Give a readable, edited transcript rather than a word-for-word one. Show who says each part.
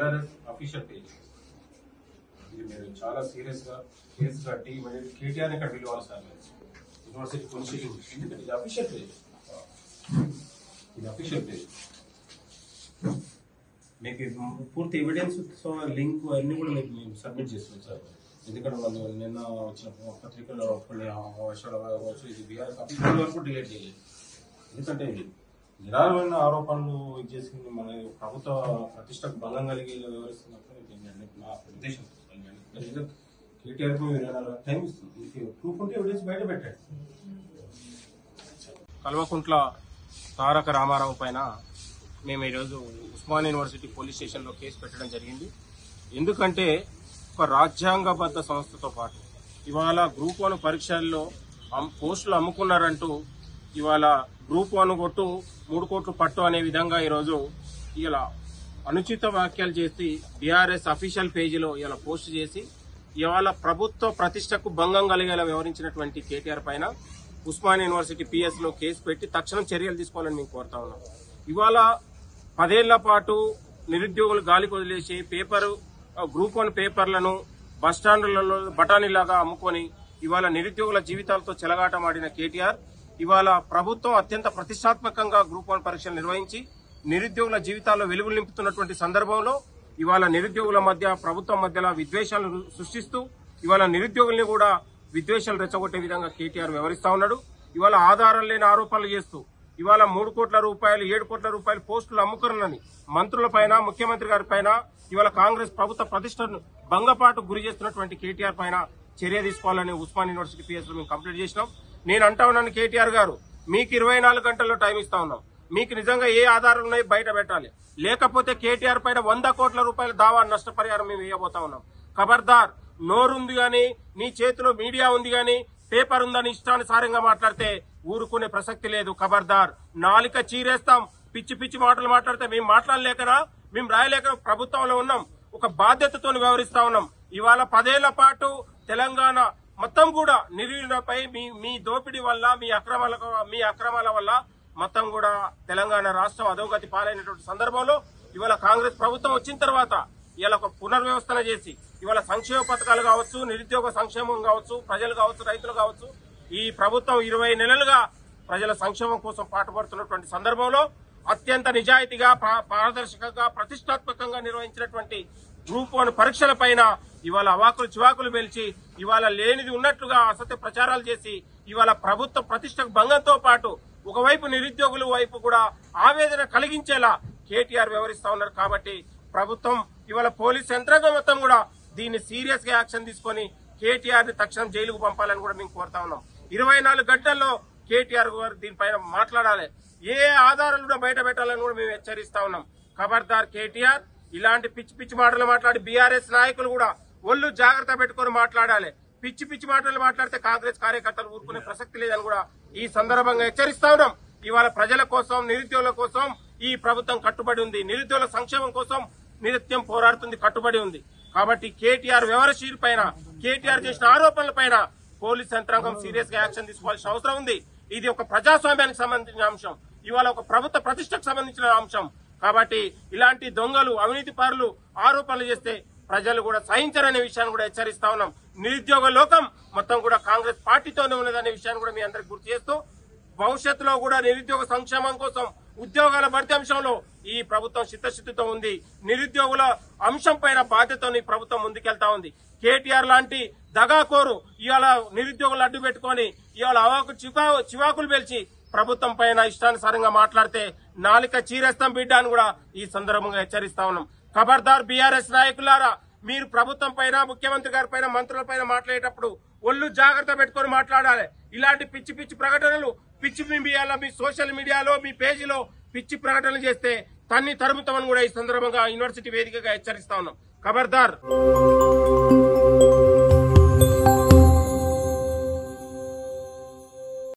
Speaker 1: BRS official page. ఇది మీరు చాలా సీరియస్ గా కేసు కట్టి కేటీఆర్ ఇక్కడ పిలవాలి సార్. యూనివర్సిటీ పొలిసిటింగ్ ఎందుకంటే ఇది అఫీషియల్ పేజ్. ఇది అఫీషియల్ పేజ్. మీకు పూర్తి ఎవిడెన్స్ లింక్ అన్ని కూడా మీకు మేము సబ్మిట్ చేస్తాం సార్. ఎందుకంటే వాళ్ళు నిన్న వచ్చిన పత్రికల్లో కొన్ని వర్షాలు కావచ్చు, ఇది బీఆర్ఎస్ అఫీషియల్ వరకు డిలీట్ చేయలేదు. ఎందుకంటే ఇది నిరారమైన ఆరోపణలు చేసుకుని మన ప్రభుత్వ ప్రతిష్టకు భంగం కలిగి వివరిస్తున్నప్పుడు నా ఉద్దేశం కేటీఆర్ టైం ఇస్తుంది. ప్రూఫ్ ఉంటే ఎవిడెన్స్ బయట పెట్టండి. కల్వకుంట్ల తారక రామారావు పైన మేము ఈరోజు ఉస్మానియా యూనివర్సిటీ పోలీస్ స్టేషన్లో కేసు పెట్టడం జరిగింది. ఎందుకంటే ఒక రాజ్యాంగబద్ధ సంస్థతో పాటు ఇవాళ గ్రూప్ 1 పరీక్షల్లో పోస్టులు అమ్ముకున్నారంటూ ఇవాళ గ్రూప్ 1 కొట్టు 3 కోట్లు పట్టు అనే విధంగా ఈరోజు ఇలా అనుచిత వ్యాఖ్యలు చేసి బీఆర్ఎస్ అఫీషియల్ పేజీలో ఇలా పోస్ట్ చేసి ఇవాళ ప్రభుత్వ ప్రతిష్టకు భంగం కలిగేలా వ్యవహరించినటువంటి కేటీఆర్ పైన ఉస్మానియా యూనివర్సిటీ PS లో కేసు పెట్టి తక్షణం చర్యలు తీసుకోవాలని మేము కోరుతా ఉన్నాం. ఇవాళ 10 ఏళ్ల పాటు నిరుద్యోగులు గాలికి వదిలేసి గ్రూప్ 1 పేపర్లను బస్టాండ్లలో బఠానీలాగా అమ్ముకొని ఇవాళ నిరుద్యోగుల జీవితాలతో చెలగాటమాడిన కేటీఆర్ ఇవాళ ప్రభుత్వం అత్యంత ప్రతిష్టాత్మకంగా గ్రూప్ 1 పరీక్షలు నిర్వహించి నిరుద్యోగుల జీవితాల్లో వెలుగులు నింపుతున్నటువంటి సందర్భంలో ఇవాళ నిరుద్యోగుల మధ్య ప్రభుత్వం మధ్యలో విద్వేషాలను సృష్టిస్తూ ఇవాళ నిరుద్యోగుల్ని కూడా విద్వేషాలు రెచ్చగొట్టే విధంగా కేటీఆర్ వ్యవహరిస్తా ఉన్నాడు. ఇవాళ ఆధారం లేని ఆరోపణలు చేస్తూ ఇవాళ 3 కోట్ల రూపాయలు 7 కోట్ల రూపాయలు పోస్టులు అమ్ముకున్నారని మంత్రుల పైన ముఖ్యమంత్రి గారి పైన ఇవాళ కాంగ్రెస్ ప్రభుత్వ ప్రతిష్టను భంగపాటు గురి చేస్తున్నటువంటి కేటీఆర్ పైన చర్య తీసుకోవాలని ఉస్మానియా యూనివర్సిటీ PS లో మేము కంప్లీట్ చేసినాం. నేను అంటా ఉన్నాను కేటీఆర్ గారు, మీకు 24 గంటల్లో టైం ఇస్తా ఉన్నాం. మీకు నిజంగా ఏ ఆధారాలు ఉన్నాయి బయట పెట్టాలి. లేకపోతే కేటీఆర్ పైన 100 కోట్ల రూపాయల దావా నష్టపరిహారం మేము వేయబోతా ఉన్నాం. ఖబర్దార్, నోరుంది గాని నీ చేతిలో మీడియా ఉంది గాని పేపర్ ఉందని ఇష్టానుసారంగా మాట్లాడితే ఊరుకునే ప్రసక్తి లేదు. ఖబర్దార్, నాలిక చీరేస్తాం. పిచ్చి పిచ్చి మాటలు మాట్లాడితే మేము మాట్లాడలేకనా, మేము రాయలేక ప్రభుత్వంలో ఉన్నాం. ఒక బాధ్యతతో వ్యవహరిస్తా ఉన్నాం. ఇవాళ 10 ఏళ్ల పాటు తెలంగాణ మొత్తం కూడా నిరుపై మీ దోపిడీ వల్ల మీ అక్రమాల వల్ల మొత్తం కూడా తెలంగాణ రాష్ట్రం అధోగతి పాలైనటువంటి సందర్భంలో ఇవాళ కాంగ్రెస్ ప్రభుత్వం వచ్చిన తర్వాత ఇవాళ ఒక పునర్వ్యవస్థన చేసి ఇవాళ సంక్షేమ పథకాలు కావచ్చు, నిరుద్యోగ సంక్షేమం కావచ్చు, ప్రజలు కావచ్చు, రైతులు కావచ్చు, ఈ ప్రభుత్వం 20 నెలలుగా ప్రజల సంక్షేమం కోసం పాటుపడుతున్నటువంటి సందర్భంలో అత్యంత నిజాయితీగా పారదర్శకంగా ప్రతిష్టాత్మకంగా నిర్వహించినటువంటి గ్రూప్ 1 పరీక్షల పైన ఇవాళ అవాకులు చివాకులు పెంచి ఇవాళ లేనిది ఉన్నట్లుగా అసత్య ప్రచారాలు చేసి ఇవాళ ప్రభుత్వ ప్రతిష్టకు భంగంతో పాటు ఒకవైపు నిరుద్యోగుల వైపు కూడా ఆవేదన కలిగించేలా కేటీఆర్ వ్యవహరిస్తా ఉన్నారు. కాబట్టి ప్రభుత్వం ఇవాళ పోలీస్ యంత్రాంగం మొత్తం కూడా దీన్ని సీరియస్ గా యాక్షన్ తీసుకుని కేటీఆర్ ని తక్షణం జైలుకు పంపాలని కూడా మేము కోరుతా ఉన్నాం. 24 గంటల్లో కేటీఆర్ గారు దీనిపైన మాట్లాడాలి. ఏ ఆధారాలు కూడా బయట పెట్టాలని కూడా మేము హెచ్చరిస్తా ఉన్నాం. ఖబర్దార్ కేటీఆర్, ఇలాంటి పిచ్చి పిచ్చి మాటలు మాట్లాడి బీఆర్ఎస్ నాయకులు కూడా ఒళ్ళు జాగ్రత్త పెట్టుకుని మాట్లాడాలి. పిచ్చి పిచ్చి మాటలు మాట్లాడితే కాంగ్రెస్ కార్యకర్తలు ఊరుకునే ప్రసక్తి లేదని కూడా ఈ సందర్భంగా హెచ్చరిస్తా ఉన్నాం. ఇవాళ ప్రజల కోసం, నిరుద్యోగుల కోసం ఈ ప్రభుత్వం కట్టుబడి ఉంది. నిరుద్యోగుల సంక్షేమం కోసం నిత్యం పోరాడుతుంది, కట్టుబడి ఉంది. కాబట్టి కేటీఆర్ వ్యవహారశీల్ పైన, కేటీఆర్ చేసిన ఆరోపణల పైన పోలీస్ యంత్రాంగం సీరియస్ గా యాక్షన్ తీసుకోవాల్సిన అవసరం ఉంది. ఇది ఒక ప్రజాస్వామ్యానికి సంబంధించిన అంశం, ఇవాళ ఒక ప్రభుత్వ ప్రతిష్టకు సంబంధించిన అంశం. కాబట్టి ఇలాంటి దొంగలు, అవినీతి పరులు ఆరోపణలు చేస్తే ప్రజలు కూడా సహించరనే విషయాన్ని కూడా హెచ్చరిస్తా ఉన్నాం. నిరుద్యోగ లోకం మొత్తం కూడా కాంగ్రెస్ పార్టీతోనే ఉన్నదనే విషయాన్ని కూడా మీ అందరికి గుర్తు చేస్తూ భవిష్యత్తులో కూడా నిరుద్యోగ సంక్షేమం కోసం, ఉద్యోగాల భర్తీ అంశంలో ఈ ప్రభుత్వం చిత్తశుద్ధితో ఉంది. నిరుద్యోగుల అంశం పైన బాధ్యతతో ఈ ప్రభుత్వం ముందుకెళ్తా ఉంది. కేటీఆర్ లాంటి దగాకోరు ఇవాళ నిరుద్యోగులు అడ్డు పెట్టుకుని ఇవాళ చివాకులు పేల్చి ప్రభుత్వం పైన ఇష్టానుసారంగా మాట్లాడితే నాలిక చీరేస్తాం బిడ్డ అని కూడా ఈ సందర్భంగా హెచ్చరిస్తా ఉన్నాం. ఖబర్దార్ బీఆర్ఎస్ నాయకులారా, మీరు ప్రభుత్వం పైన, ముఖ్యమంత్రి గారి పైన, మంత్రుల పైన మాట్లాడేటప్పుడు ఒళ్ళు జాగ్రత్త పెట్టుకుని మాట్లాడాలి. ఇలాంటి పిచ్చి పిచ్చి ప్రకటనలు, పిచ్చి మీడియాలో, మీ సోషల్ మీడియాలో, మీ పేజీలో పిచ్చి ప్రకటనలు చేస్తే తరుముతామని కూడా ఈ సందర్భంగా యూనివర్సిటీ వేదికగా హెచ్చరిస్తా ఉన్నాం. ఖబర్దార్.